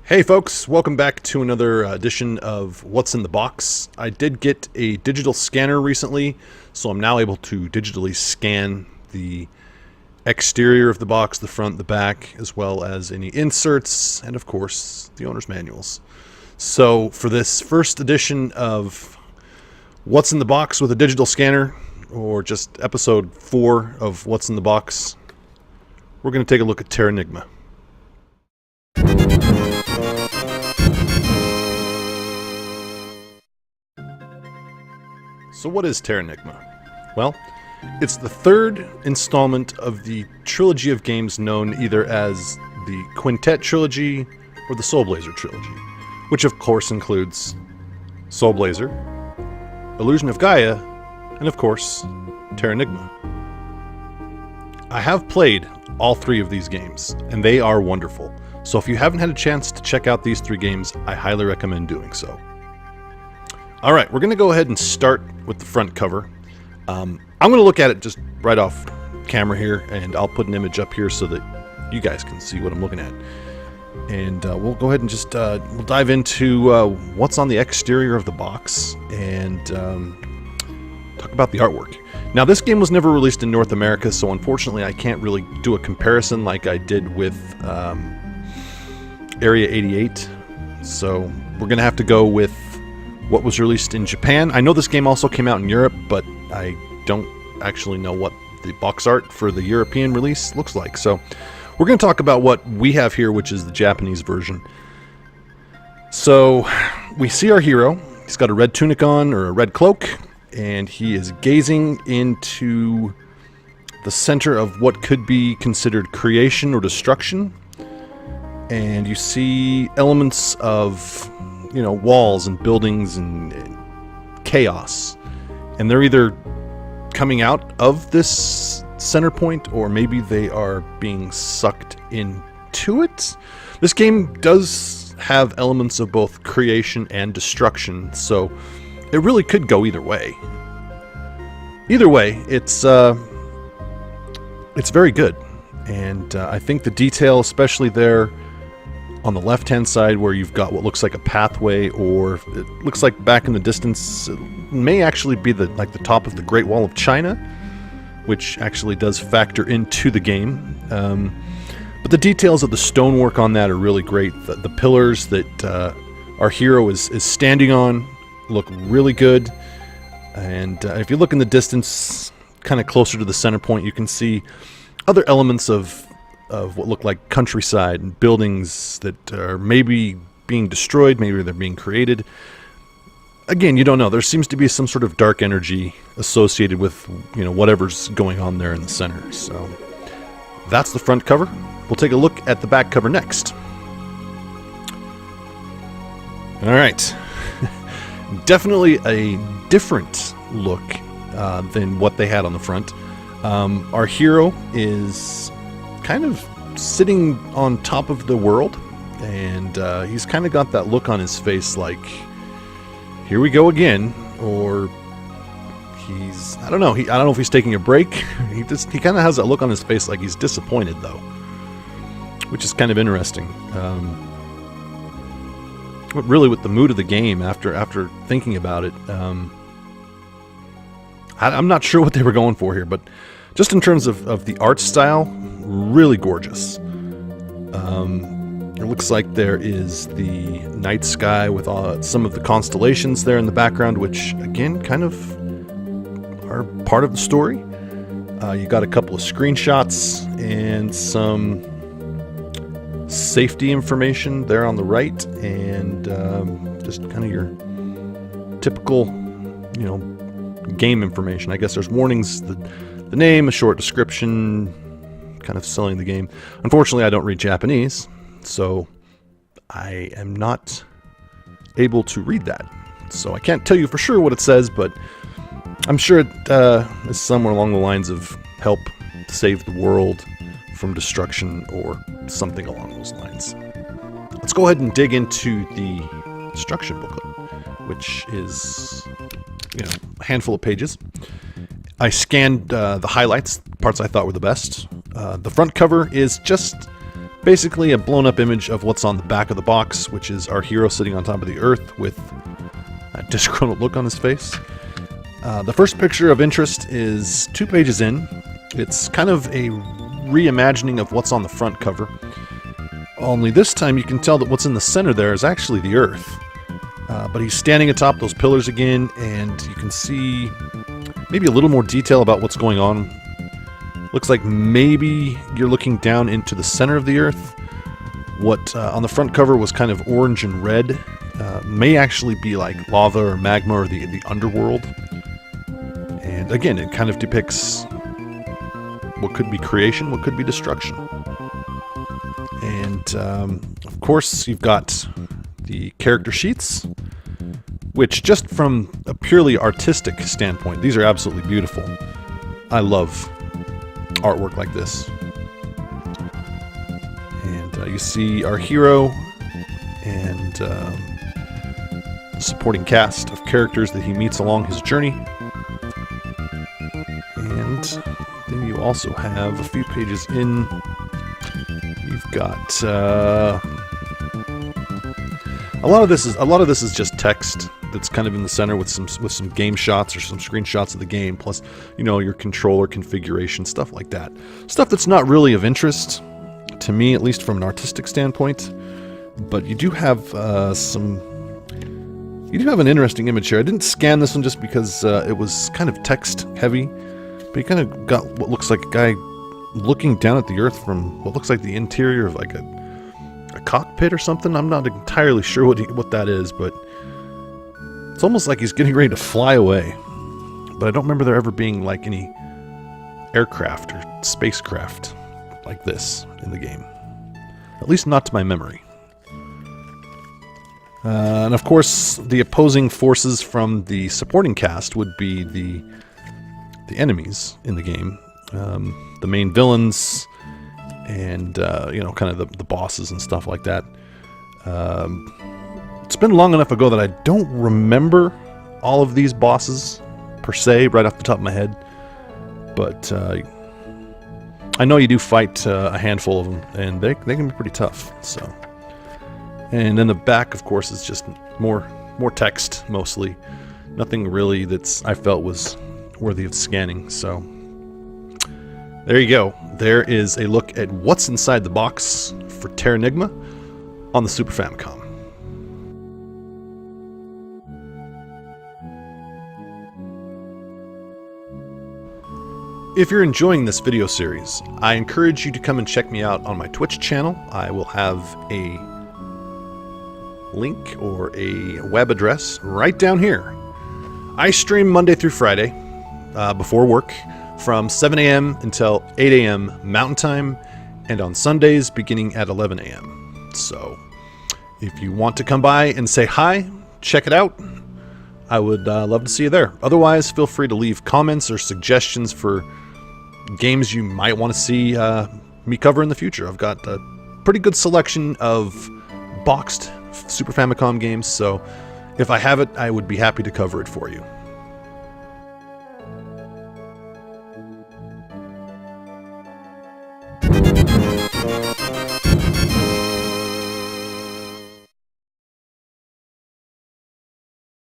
Hey folks, welcome back to another edition of What's in the Box. I did get a digital scanner recently, so I'm now able to digitally scan the exterior of the box, the front, the back, as well as any inserts, and of course, the owner's manuals. So for this first edition of What's in the Box with a digital scanner, or just episode 4 of What's in the Box, we're going to take a look at Terranigma. So what is Terranigma? Well, it's the third installment of the trilogy of games known either as the Quintet Trilogy or the Soul Blazer Trilogy, which of course includes Soul Blazer, Illusion of Gaia, and of course, Terranigma. I have played all 3 of these games, and they are wonderful. So if you haven't had a chance to check out these 3 games, I highly recommend doing so. Alright, we're going to go ahead and start with the front cover. I'm going to look at it just right off camera here, and I'll put an image up here so that you guys can see what I'm looking at. And we'll go ahead and just we'll dive into what's on the exterior of the box and talk about the artwork. Now, this game was never released in North America, so unfortunately I can't really do a comparison like I did with Area 88. So we're going to have to go with what was released in Japan. I know this game also came out in Europe, but I don't actually know what the box art for the European release looks like. So we're going to talk about what we have here, which is the Japanese version. So we see our hero. He's got a red tunic on, or a red cloak, and he is gazing into the center of what could be considered creation or destruction. And you see elements of, you know, walls and buildings and chaos, and they're either coming out of this center point or maybe they are being sucked into it. This game does have elements of both creation and destruction, so it really could go either way. Either way, it's very good, and I think the detail, especially there on the left-hand side where you've got what looks like a pathway, or it looks like back in the distance, it may actually be the top of the Great Wall of China, which actually does factor into the game. But the details of the stonework on that are really great. The pillars that our hero is standing on look really good. And if you look in the distance, kind of closer to the center point, you can see other elements of what look like countryside and buildings that are maybe being destroyed, maybe they're being created. Again, you don't know. There seems to be some sort of dark energy associated with, you know, whatever's going on there in the center. So that's the front cover. We'll take a look at the back cover next. All right. Definitely a different look than what they had on the front. Our hero is kind of sitting on top of the world, and he's kind of got that look on his face like, here we go again, or I don't know if he's taking a break. He kind of has that look on his face like he's disappointed, though, which is kind of interesting. But really, with the mood of the game, after thinking about it, I'm not sure what they were going for here, but just in terms of the art style, really gorgeous. It looks like there is the night sky with some of the constellations there in the background, which again kind of are part of the story. You got a couple of screenshots and some safety information there on the right, and just kind of your typical, you know, game information. I guess there's warnings, the name, a short description, kind of selling the game. Unfortunately, I don't read Japanese, so I am not able to read that. So I can't tell you for sure what it says, but I'm sure it is somewhere along the lines of help save the world from destruction or something along those lines. Let's go ahead and dig into the instruction booklet, which is, you know, a handful of pages. I scanned the highlights, parts I thought were the best. The front cover is just Basically a blown up image of what's on the back of the box, which is our hero sitting on top of the earth with a disgruntled look on his face. The first picture of interest is 2 pages in. It's kind of a reimagining of what's on the front cover. Only this time you can tell that what's in the center there is actually the earth. But he's standing atop those pillars again, and you can see maybe a little more detail about what's going on. Looks like maybe you're looking down into the center of the earth. What on the front cover was kind of orange and red may actually be like lava or magma or the underworld. And again, it kind of depicts what could be creation, what could be destruction. And of course, you've got the character sheets, which just from a purely artistic standpoint, these are absolutely beautiful. I love artwork like this. And you see our hero and supporting cast of characters that he meets along his journey. And then you also have a few pages in. You've got a lot of this is just text that's kind of in the center with some game shots or some screenshots of the game, plus your controller configuration, stuff like that. Stuff that's not really of interest to me, at least from an artistic standpoint. But you do have an interesting image here. I didn't scan this one just because it was kind of text heavy, but you kind of got what looks like a guy looking down at the earth from what looks like the interior of like a cockpit or something. I'm not entirely sure what that is, but it's almost like he's getting ready to fly away. But I don't remember there ever being like any aircraft or spacecraft like this in the game. At least not to my memory. And of course, the opposing forces from the supporting cast would be the enemies in the game. The main villains and, kind of the bosses and stuff like that. It's been long enough ago that I don't remember all of these bosses, per se, right off the top of my head. But I know you do fight a handful of them, and they can be pretty tough. So, and then the back, of course, is just more text, mostly. Nothing really I felt was worthy of scanning, so... There you go. There is a look at what's inside the box for Terranigma on the Super Famicom. If you're enjoying this video series, I encourage you to come and check me out on my Twitch channel. I will have a link or a web address right down here. I stream Monday through Friday before work, from 7 a.m. until 8 a.m. Mountain Time, and on Sundays beginning at 11 a.m. So, if you want to come by and say hi, check it out. I would love to see you there. Otherwise, feel free to leave comments or suggestions for games you might want to see me cover in the future. I've got a pretty good selection of boxed Super Famicom games, so if I have it, I would be happy to cover it for you.